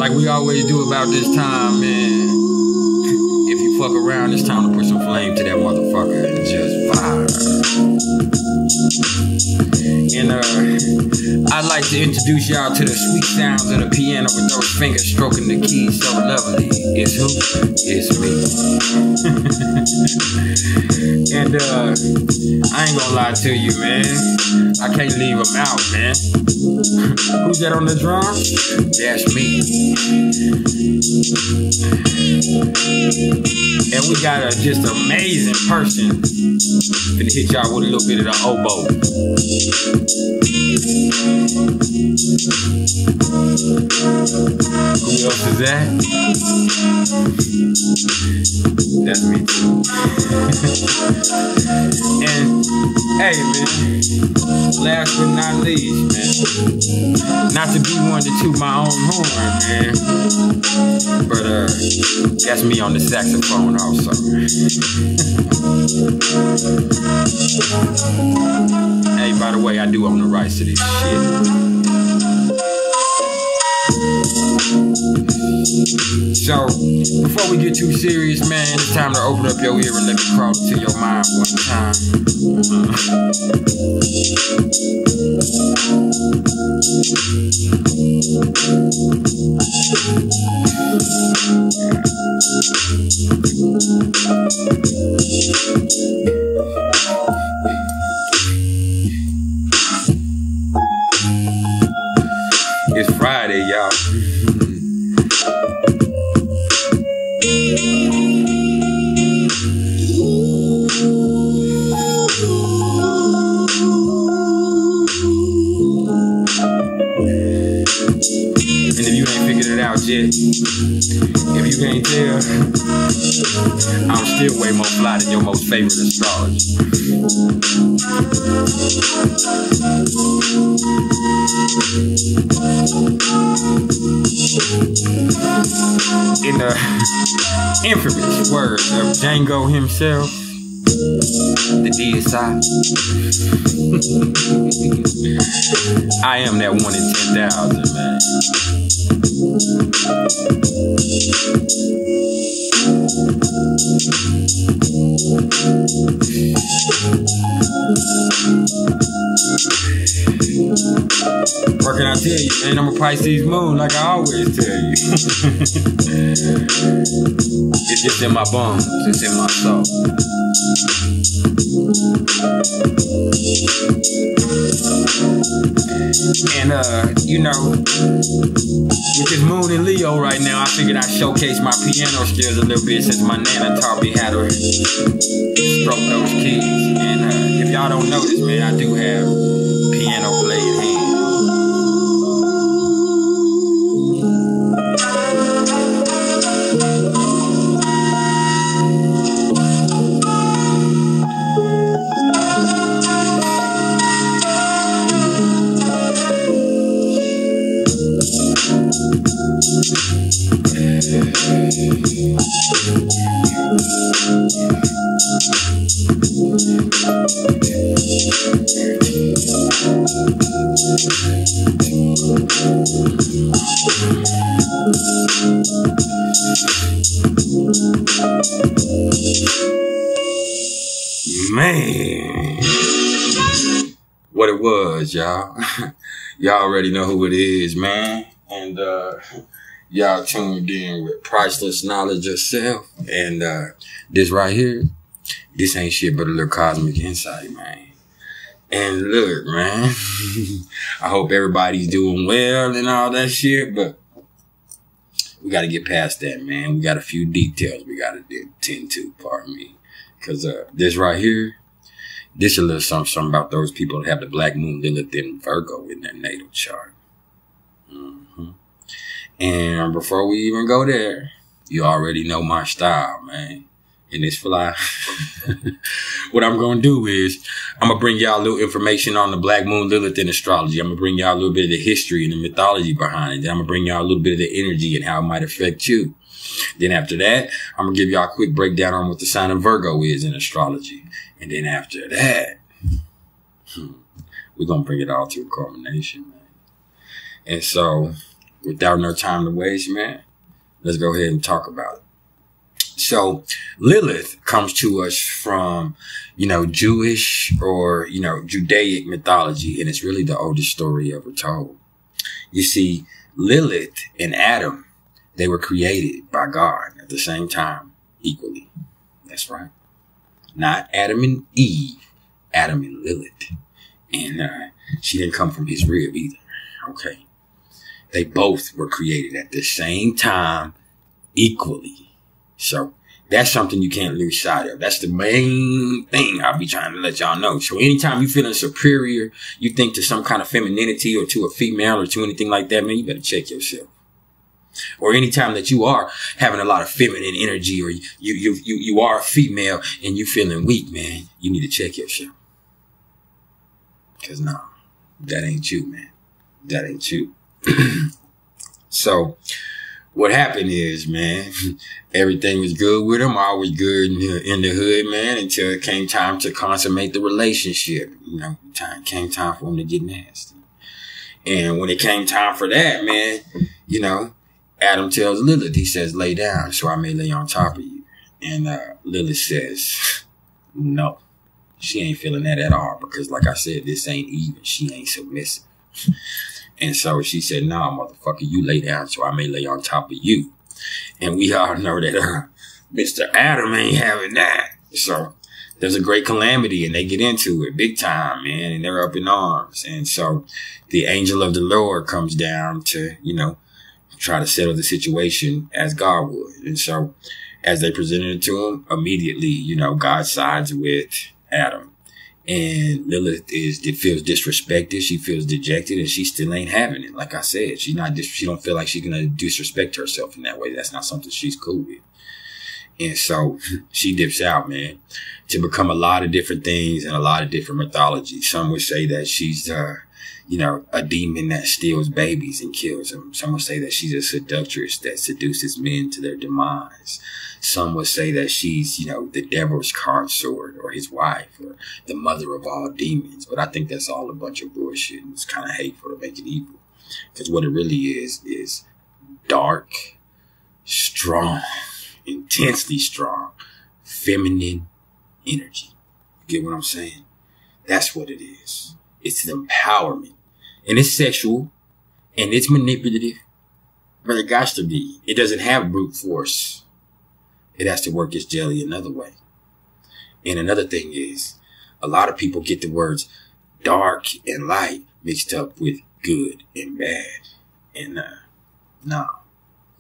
Like we always do about this time, man. If you fuck around, it's time to put some flame to that motherfucker and just vibe. And I'd like to introduce y'all to the sweet sounds of the piano with those fingers stroking the keys so lovely. It's who? It's me. And I ain't gonna lie to you, man. I can't leave them out, man. Who's that on the drums? That's me. And we got a just amazing person finna hit y'all with a little bit of the oboe. Who else is that? That's me too. And hey, man, last but not least, man, not to be one to toot my own horn, man, but that's me on the saxophone also. Hey, by the way, I do own the rights to this shit. So, before we get too serious, man, it's time to open up your ear and let me crawl into your mind one time. It's Friday, y'all. And if you ain't figured it out yet, if you can't tell, I'm still way more fly than your most favorite astrologer. In the infamous words of Django himself, the DSI, I am that 1 in 10,000, man. What can I tell you, man? I'm a Pisces moon, like I always tell you. It's just in my bones, it's in my soul. And you know, with this moon in Leo right now, I figured I'd showcase my piano skills a little bit since my nana taught me how to stroke those keys. And if y'all don't notice, man, I do have piano playing hands. Man, what it was, y'all. Y'all already know who it is, man. And y'all tuned in with Priceless Knowledge Yourself. And this right here, this ain't shit but a little cosmic insight, man. And look, man, I hope everybody's doing well and all that shit, but we got to get past that, man. We got a few details we got to tend to, pardon me. Because this right here, this a little something about those people that have the black moon Lilith in Virgo in their natal chart. And before we even go there, you already know my style, man. And it's fly. What I'm going to do is I'm going to bring y'all a little information on the black moon Lilith in astrology. I'm going to bring y'all a little bit of the history and the mythology behind it. Then I'm going to bring y'all a little bit of the energy and how it might affect you. Then after that, I'm going to give y'all a quick breakdown on what the sign of Virgo is in astrology. And then after that, we're going to bring it all to a culmination, man. And so without no time to waste, man, let's go ahead and talk about it. So Lilith comes to us from, Jewish or, Judaic mythology, and it's really the oldest story ever told. You see, Lilith and Adam, they were created by God at the same time, equally. That's right. Not Adam and Eve, Adam and Lilith. And she didn't come from his rib either. Okay. They both were created at the same time, equally. So that's something you can't lose sight of. That's the main thing I'll be trying to let y'all know. So anytime you're feeling superior, you think to some kind of femininity or to a female or to anything like that, man, you better check yourself. Or anytime that you are having a lot of feminine energy, or you are a female and you feeling weak, man, you need to check yourself. Cause no, that ain't you, man. That ain't you. So what happened is, man, everything was good with them. I was good in the hood, man, until it came time to consummate the relationship. Came time for them to get nasty. And when it came time for that, man, Adam tells Lilith, he says, lay down so I may lay on top of you. And Lilith says, no, she ain't feeling that at all. Because like I said, this ain't even. She ain't submissive. And so she said, nah, motherfucker, you lay down so I may lay on top of you. And we all know that Mr. Adam ain't having that. So there's a great calamity and they get into it big time, man. And they're up in arms. And so the angel of the Lord comes down to, try to settle the situation as God would. And so as they presented it to him, immediately, God sides with Adam. And Lilith feels disrespected. She feels dejected and she still ain't having it. Like I said, she don't feel like she's going to disrespect herself in that way. That's not something she's cool with. And so she dips out, man, to become a lot of different things and a lot of different mythologies. Some would say that she's, a demon that steals babies and kills them. Some would say that she's a seductress that seduces men to their demise. Some would say that she's, the devil's consort or his wife or the mother of all demons. But I think that's all a bunch of bullshit. And it's kind of hateful to make it evil. Because what it really is dark, strong, intensely strong, feminine energy. You get what I'm saying? That's what it is. It's an empowerment. And it's sexual. And it's manipulative. But it got to be. It doesn't have brute force. It has to work its jelly another way. And another thing is, a lot of people get the words dark and light mixed up with good and bad. And no,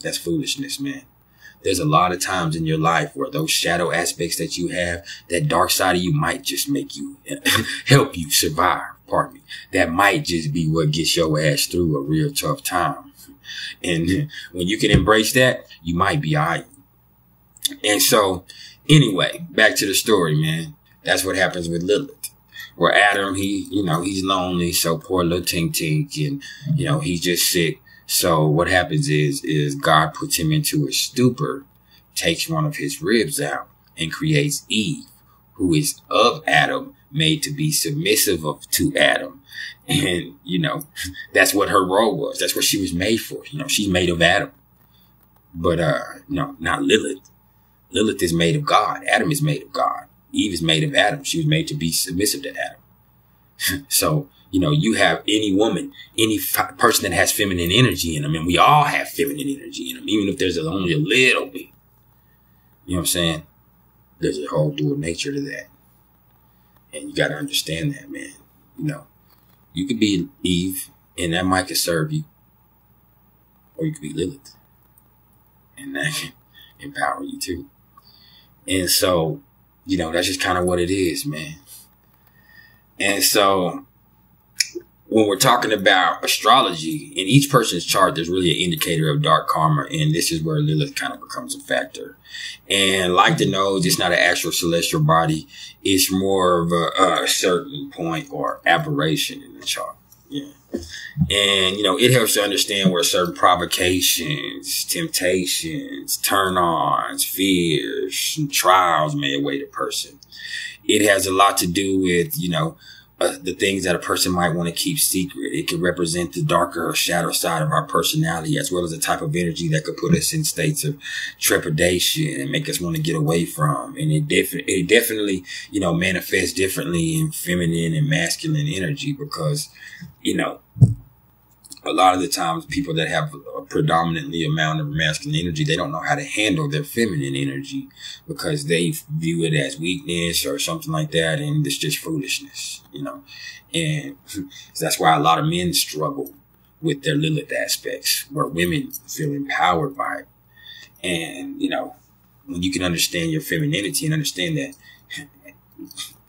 that's foolishness, man. There's a lot of times in your life where those shadow aspects that you have, that dark side of you might just make you, help you survive, pardon me. That might just be what gets your ass through a real tough time. And when you can embrace that, you might be all right. And so, anyway, back to the story, man. That's what happens with Lilith. Where Adam, he's lonely, so poor little Tink Tink, and, he's just sick. So what happens is God puts him into a stupor, takes one of his ribs out, and creates Eve, who is of Adam, made to be submissive to Adam. And, that's what her role was. That's what she was made for. She's made of Adam. But, not Lilith. Lilith is made of God. Adam is made of God. Eve is made of Adam. She was made to be submissive to Adam. So, you have any woman, any person that has feminine energy in them, and we all have feminine energy in them, even if there's only a little bit. You know what I'm saying? There's a whole dual nature to that. And you got to understand that, man. You could be Eve, and that might could serve you. Or you could be Lilith. And that can empower you too. And so, that's just kind of what it is, man. And so when we're talking about astrology, in each person's chart, there's really an indicator of dark karma. And this is where Lilith kind of becomes a factor. And like the nose, it's not an actual celestial body. It's more of a certain point or aberration in the chart. Yeah. And, it helps to understand where certain provocations, temptations, turn-ons, fears, and trials may await a person. It has a lot to do with, the things that a person might want to keep secret. it can represent the darker or shadow side of our personality, as well as a type of energy that could put us in states of trepidation and make us want to get away from. And it definitely, you know, manifests differently in feminine and masculine energy, because, you know, a lot of the times people that have a predominantly amount of masculine energy, they don't know how to handle their feminine energy because they view it as weakness or something like that. And it's just foolishness, you know, and that's why a lot of men struggle with their Lilith aspects, where women feel empowered by it. And, you know, when you can understand your femininity and understand that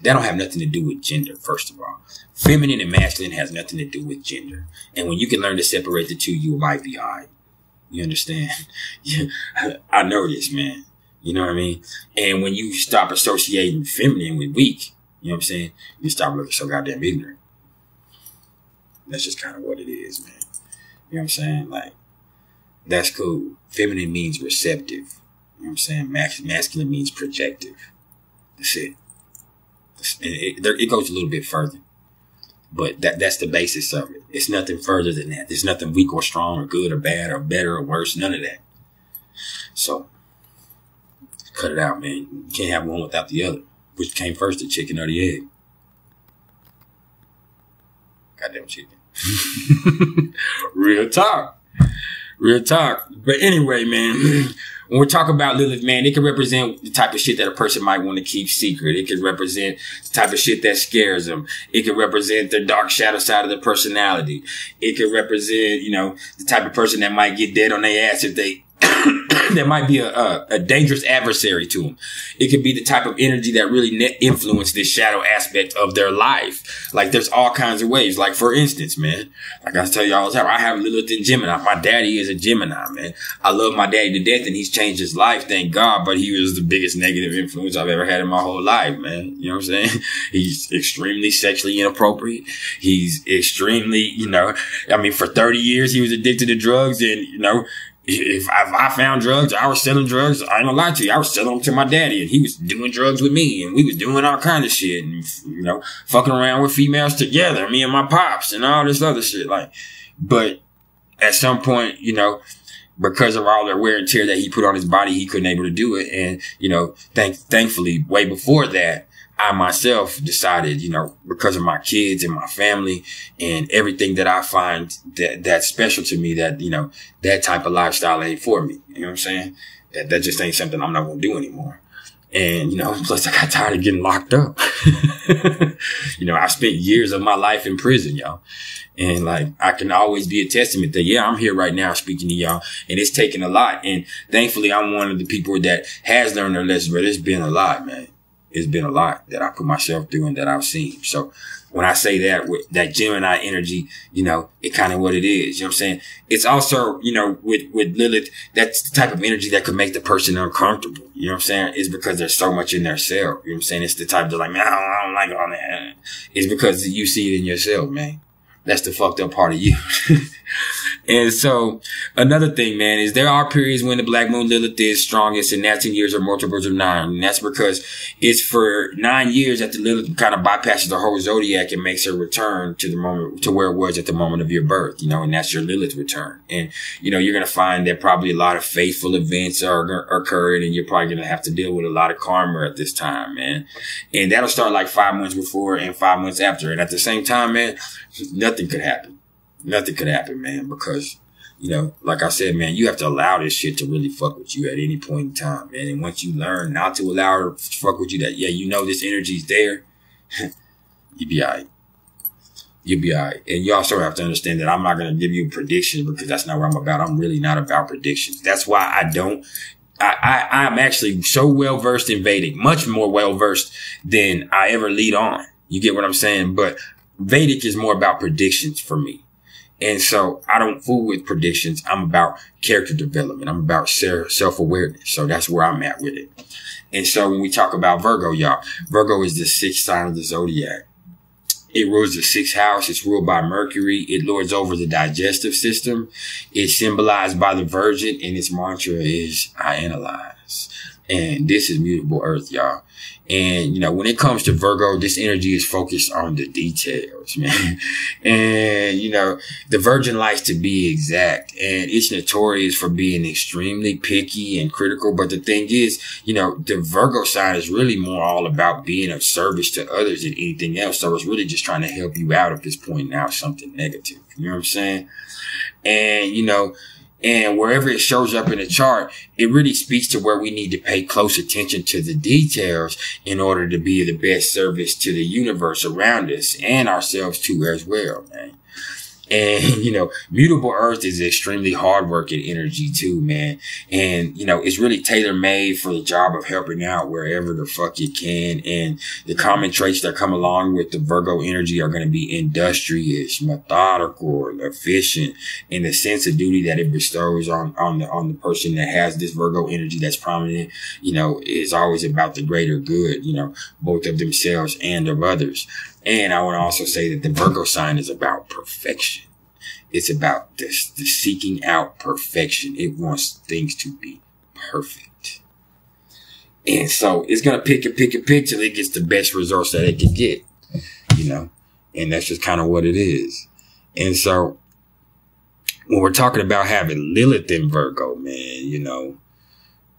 don't have nothing to do with gender, first of all. Feminine and masculine has nothing to do with gender. And when you can learn to separate the two, you might be all right. You understand? Yeah, I know this, man. You know what I mean? And when you stop associating feminine with weak, you know what I'm saying? You stop looking so goddamn ignorant. That's just kind of what it is, man. You know what I'm saying? Like, that's cool. Feminine means receptive. You know what I'm saying? Masculine means projective. That's it. It goes a little bit further, but that's the basis of it. It's nothing further than that. There's nothing weak or strong or good or bad or better or worse. None of that. So cut it out, man. You can't have one without the other. Which came first, the chicken or the egg? Goddamn chicken. Real talk. Real talk. But anyway, man, when we're talking about Lilith, man, it can represent the type of shit that a person might want to keep secret. It can represent the type of shit that scares them. It can represent the dark shadow side of their personality. It can represent, you know, the type of person that might get dead on their ass if they that might be a dangerous adversary to them. It could be the type of energy that really influence this shadow aspect of their life. Like, there's all kinds of ways. Like, for instance, man, like I tell you all the time, I have Lilith in Gemini. My daddy is a Gemini, man. I love my daddy to death, and he's changed his life, thank God, but he was the biggest negative influence I've ever had in my whole life, man. You know what I'm saying? He's extremely sexually inappropriate. He's extremely, you know, I mean, for 30 years, he was addicted to drugs, and, you know, if I found drugs, I was selling drugs. I ain't gonna lie to you. I was selling them to my daddy, and he was doing drugs with me, and we was doing all kind of shit, and, you know, fucking around with females together, me and my pops and all this other shit. Like, but at some point, you know, because of all the wear and tear that he put on his body, he couldn't able to do it. And, you know, thankfully, way before that, I myself decided, you know, because of my kids and my family and everything that I find that's special to me, that, you know, that type of lifestyle ain't for me. You know what I'm saying? That just ain't something I'm not going to do anymore. And, you know, plus I got tired of getting locked up. You know, I spent years of my life in prison, y'all. And, like, I can always be a testament that, yeah, I'm here right now speaking to y'all, and it's taken a lot. And thankfully, I'm one of the people that has learned their lesson, but it's been a lot, man. It's been a lot that I put myself through and that I've seen. So when I say that, with that Gemini energy, you know, it kind of what it is. You know what I'm saying? It's also, you know, with Lilith, that's the type of energy that could make the person uncomfortable. You know what I'm saying? It's because there's so much in their self. You know what I'm saying? It's the type that's like, man, I don't like all that. It's because you see it in yourself, man. That's the fucked up part of you. And so another thing, man, is there are periods when the black moon Lilith is strongest, and that's in years or multiples of 9. And that's because it's for 9 years that the Lilith kind of bypasses the whole zodiac and makes her return to the moment, to where it was at the moment of your birth, you know, and that's your Lilith return. And, you know, you're going to find that probably a lot of fateful events are occurring, and you're probably going to have to deal with a lot of karma at this time, man. And that'll start like 5 months before and 5 months after. And at the same time, man, nothing could happen. Nothing could happen, man, because, you know, like I said, man, you have to allow this shit to really fuck with you at any point in time, man. And once you learn not to allow her to fuck with you, that, yeah, you know, this energy's there, you'll be all right. You'll be all right. And you also have to understand that I'm not going to give you predictions, because that's not what I'm about. I'm really not about predictions. That's why I'm actually so well versed in Vedic, much more well versed than I ever lead on. You get what I'm saying? But Vedic is more about predictions for me. And so I don't fool with predictions. I'm about character development. I'm about self-awareness. So that's where I'm at with it. And so when we talk about Virgo, y'all, Virgo is the 6th sign of the zodiac. It rules the 6th house. It's ruled by Mercury. It lords over the digestive system. It's symbolized by the Virgin, and its mantra is, I analyze. And this is mutable earth, y'all. And, you know, when it comes to Virgo, this energy is focused on the details, man. And, you know, the Virgin likes to be exact, and it's notorious for being extremely picky and critical. But the thing is, you know, the Virgo sign is really more all about being of service to others than anything else. So it's really just trying to help you out if it's pointing out something negative. You know what I'm saying? And, you know, and wherever it shows up in the chart, it really speaks to where we need to pay close attention to the details in order to be the best service to the universe around us and ourselves too as well, man. And, you know, mutable earth is extremely hardworking energy too, man. And, you know, it's really tailor-made for the job of helping out wherever the fuck it can. And the common traits that come along with the Virgo energy are going to be industrious, methodical, efficient, and the sense of duty that it bestows on the person that has this Virgo energy that's prominent, you know, is always about the greater good, you know, both of themselves and of others. And I want to also say that the Virgo sign is about perfection. It's about the seeking out perfection. It wants things to be perfect. And so it's going to pick till it gets the best results that it can get, you know, and that's just kind of what it is. And so when we're talking about having Lilith in Virgo, man, you know,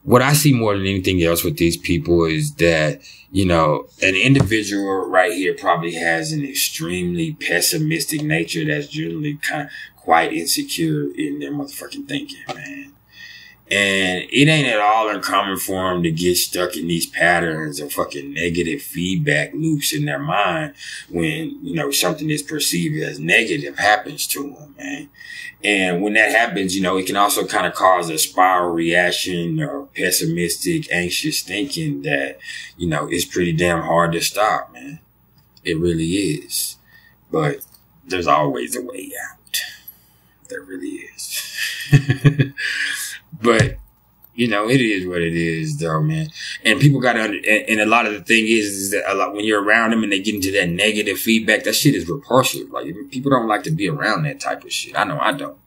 what I see more than anything else with these people is that, you know, an individual right here probably has an extremely pessimistic nature that's generally quite insecure in their motherfucking thinking, man. And it ain't at all uncommon for them to get stuck in these patterns of fucking negative feedback loops in their mind when, you know, something is perceived as negative happens to them, man. And when that happens, you know, it can also kind of cause a spiral reaction or pessimistic, anxious thinking that, you know, is pretty damn hard to stop, man. It really is. But there's always a way out. There really is. But, you know, it is what it is, though, man. And people got to, and a lot of the thing is that a lot, when you're around them and they get into that negative feedback, that shit is repulsive. Like, people don't like to be around that type of shit. I know I don't.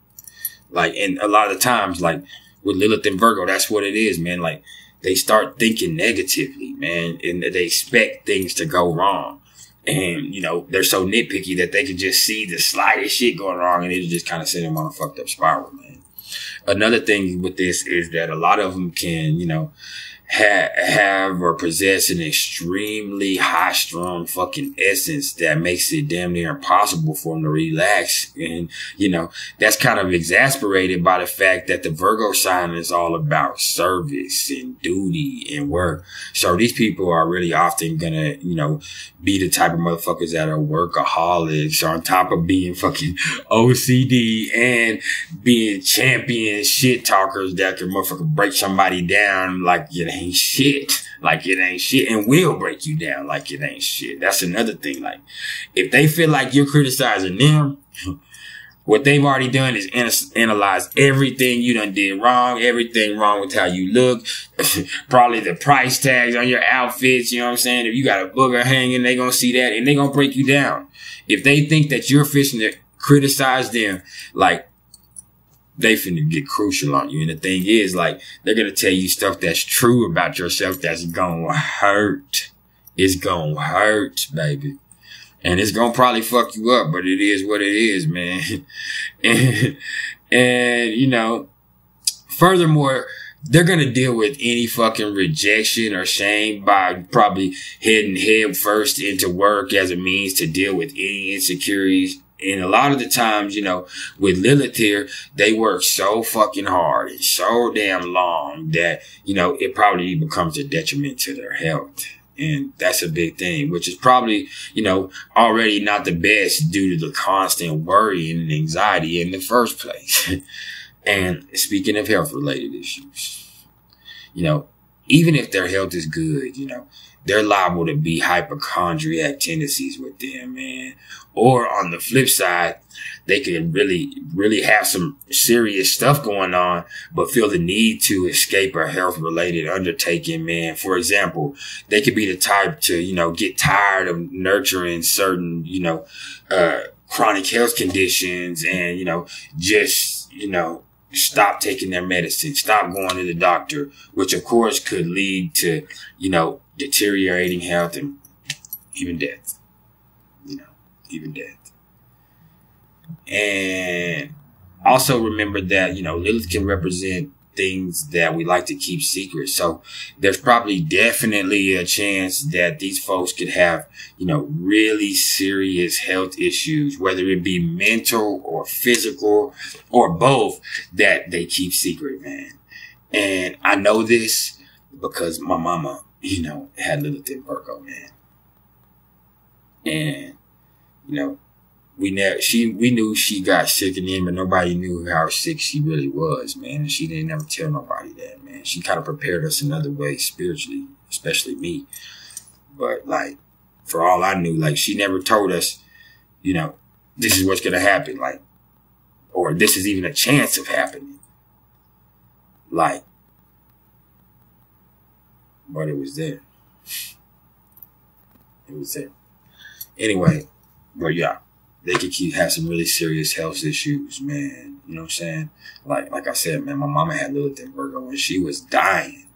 Like, and a lot of the times, like, with Lilith and Virgo, that's what it is, man. Like, they start thinking negatively, man, and they expect things to go wrong. And, you know, they're so nitpicky that they can just see the slightest shit going wrong and it'll just kind of send them on a fucked up spiral, man. Another thing with this is that a lot of them can, you know, have or possess an extremely high-strung fucking essence that makes it damn near impossible for them to relax. And, you know, that's kind of exasperated by the fact that the Virgo sign is all about service and duty and work. So these people are really often gonna, you know, be the type of motherfuckers that are workaholics on top of being fucking OCD and being champion shit talkers that can motherfucker break somebody down like it ain't shit. Like it ain't shit, and will break you down like it ain't shit. That's another thing. Like, if they feel like you're criticizing them, what they've already done is analyze everything you done did wrong, everything wrong with how you look, probably the price tags on your outfits, you know what I'm saying? If you got a booger hanging, they gonna see that and they gonna break you down. If they think that you're fishing to criticize them, like, they finna get crucial on you. And the thing is, like, they're gonna tell you stuff that's true about yourself that's gonna hurt. It's gonna hurt, baby. And it's gonna probably fuck you up, but it is what it is, man. and, you know, furthermore, they're gonna deal with any fucking rejection or shame by probably heading head first into work as a means to deal with any insecurities. And a lot of the times, you know, with Lilith here, they work so fucking hard and so damn long that, you know, it probably becomes a detriment to their health. And that's a big thing, which is probably, you know, already not the best due to the constant worry and anxiety in the first place. And speaking of health related issues, you know, even if their health is good, you know, they're liable to be hypochondriac tendencies with them, man. Or on the flip side, they could really have some serious stuff going on, but feel the need to escape a health-related undertaking, man. For example, they could be the type to, you know, get tired of nurturing certain, you know, chronic health conditions and, you know, just, you know, stop taking their medicine, stop going to the doctor, which of course could lead to, you know, deteriorating health and even death, you know, even death. And also remember that, you know, Lilith can represent things that we like to keep secret. So there's probably definitely a chance that these folks could have, you know, really serious health issues, whether it be mental or physical or both, that they keep secret, man. And I know this because my mama, you know, had Lilith in Virgo, man. And, you know, we knew she got sick in the end, but nobody knew how sick she really was, man. And she didn't ever tell nobody that, man. She kind of prepared us another way spiritually, especially me. But like, for all I knew, like, she never told us, you know, this is what's going to happen. Like, or this is even a chance of happening. Like, but it was there. It was there. Anyway, but yeah. They could have some really serious health issues, man. You know what I'm saying? Like I said, man, my mama had Lilith in Virgo and she was dying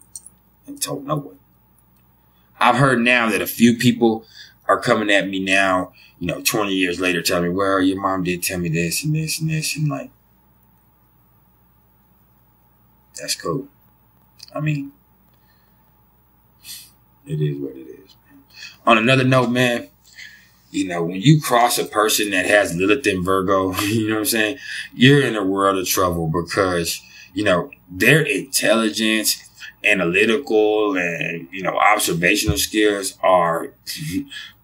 and told no one. I've heard now that a few people are coming at me now, you know, 20 years later, telling me, well, your mom did tell me this and this and this. And like, that's cool. I mean, it is what it is, man. On another note, man, you know, when you cross a person that has Lilith in Virgo, you know what I'm saying? You're in a world of trouble because, you know, their intelligence, analytical, and, you know, observational skills are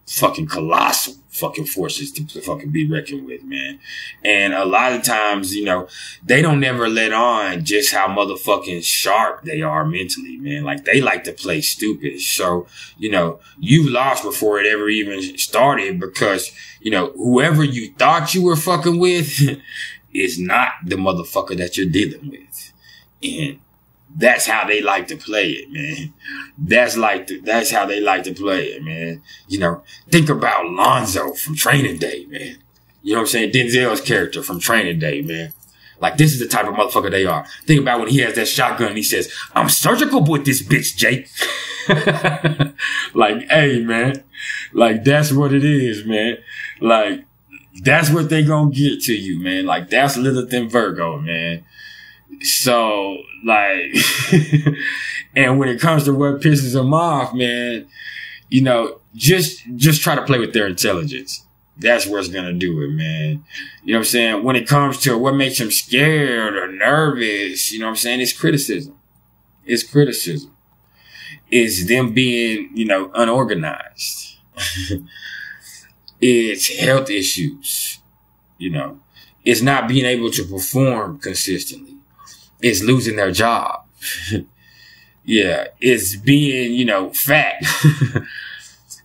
fucking colossal fucking forces to fucking be reckoned with, man. And a lot of times, you know, they don't never let on just how motherfucking sharp they are mentally, man. Like, they like to play stupid. So, you know, you lost before it ever even started because, you know, whoever you thought you were fucking with is not the motherfucker that you're dealing with. And that's how they like to play it, man. That's how they like to play it, man. You know, think about Lonzo from Training Day, man. You know what I'm saying? Denzel's character from Training Day, man. Like, this is the type of motherfucker they are. Think about when he has that shotgun and he says, I'm surgical with this bitch, Jake. Like, hey, man. Like, that's what it is, man. Like, that's what they gonna get to you, man. Like, that's Lilith and Virgo, man. So, like, and when it comes to what pisses them off, man, you know, just try to play with their intelligence. That's what's going to do it, man. You know what I'm saying? When it comes to what makes them scared or nervous, you know what I'm saying? It's criticism. It's criticism. It's them being, you know, unorganized. It's health issues, you know. It's not being able to perform consistently. It's losing their job. Yeah. It's being, you know, fat.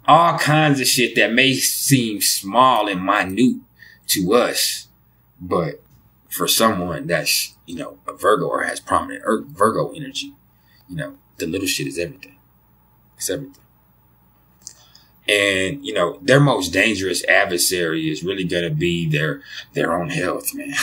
All kinds of shit that may seem small and minute to us. But for someone that's, you know, a Virgo or has prominent Virgo energy, you know, the little shit is everything. It's everything. And, you know, their most dangerous adversary is really going to be their own health, man.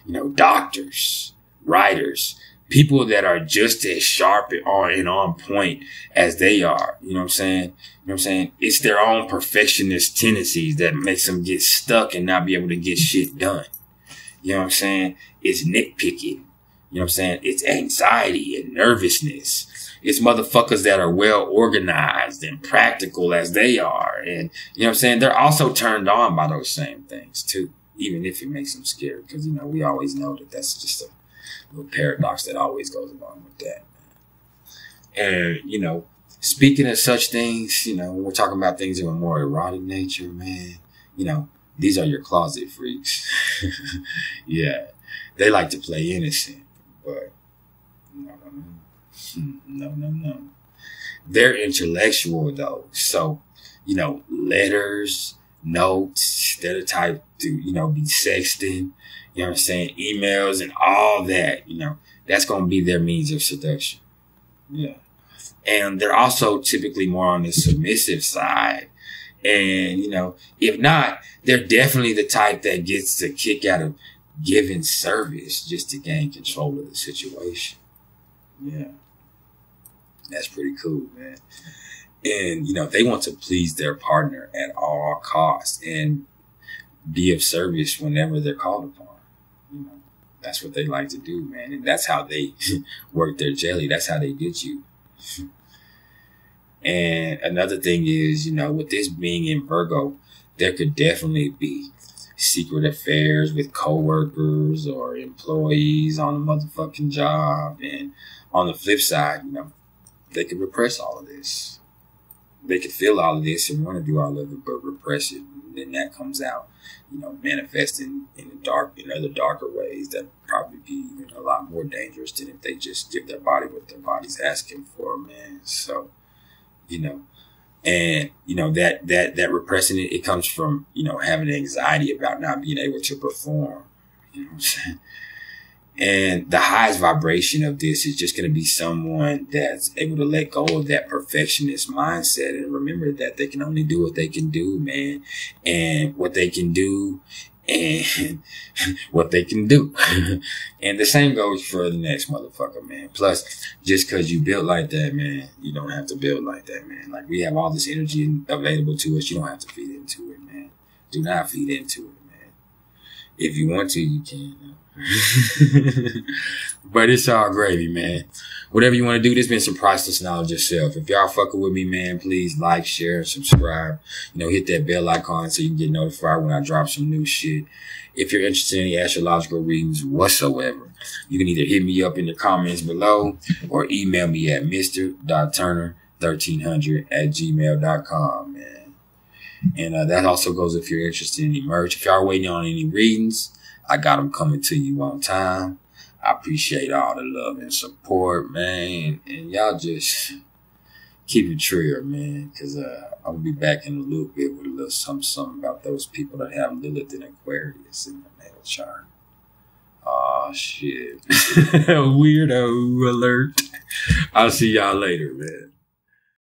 You know, doctors, writers, people that are just as sharp and on point as they are. You know what I'm saying? You know what I'm saying? It's their own perfectionist tendencies that makes them get stuck and not be able to get shit done. You know what I'm saying? It's nitpicking. You know what I'm saying? It's anxiety and nervousness. It's motherfuckers that are well organized and practical as they are. And, you know what I'm saying? They're also turned on by those same things too, even if it makes them scared. Because, you know, we always know that that's just a little paradox that always goes along with that, man. And, you know, speaking of such things, you know, when we're talking about things of a more erotic nature, man, you know, these are your closet freaks. Yeah. They like to play innocent, but no. They're intellectual though. So, you know, letters, notes, they're the type to, you know, be sexting, you know what I'm saying? Emails and all that, you know, that's going to be their means of seduction. Yeah. And they're also typically more on the submissive side. And, you know, if not, they're definitely the type that gets the kick out of giving service just to gain control of the situation. Yeah. That's pretty cool, man. And, you know, they want to please their partner at all costs and be of service whenever they're called upon. You know, that's what they like to do, man. And that's how they work their jelly. That's how they get you. And another thing is, you know, with this being in Virgo, there could definitely be secret affairs with coworkers or employees on the motherfucking job. And on the flip side, you know, they could repress all of this. They could feel all of this and want to do all of it, but repress it. And then that comes out, you know, manifesting in other darker ways that probably be even a lot more dangerous than if they just give their body what their body's asking for, man. So, you know, and, you know, that repressing it, it comes from, you know, having anxiety about not being able to perform. You know what I'm saying? And the highest vibration of this is just going to be someone that's able to let go of that perfectionist mindset and remember that they can only do what they can do, man. And what they can do and what they can do. And the same goes for the next motherfucker, man. Plus, just because you built like that, man, you don't have to build like that, man. Like, we have all this energy available to us. You don't have to feed into it, man. Do not feed into it, man. If you want to, you can. But it's all gravy, man. Whatever you want to do, this been some priceless knowledge yourself. If y'all fucking with me, man, please like, share, and subscribe. You know, hit that bell icon so you can get notified when I drop some new shit. If you're interested in any astrological readings whatsoever, you can either hit me up in the comments below or email me at mr.turner1300@gmail.com, man. And that also goes if you're interested in any merch. If y'all waiting on any readings, I got them coming to you on time. I appreciate all the love and support, man. And y'all just keep it real, man. Because I'll be back in a little bit with a little something about those people that have Lilith and Aquarius in their natal chart. Oh, shit. Weirdo alert. I'll see y'all later, man.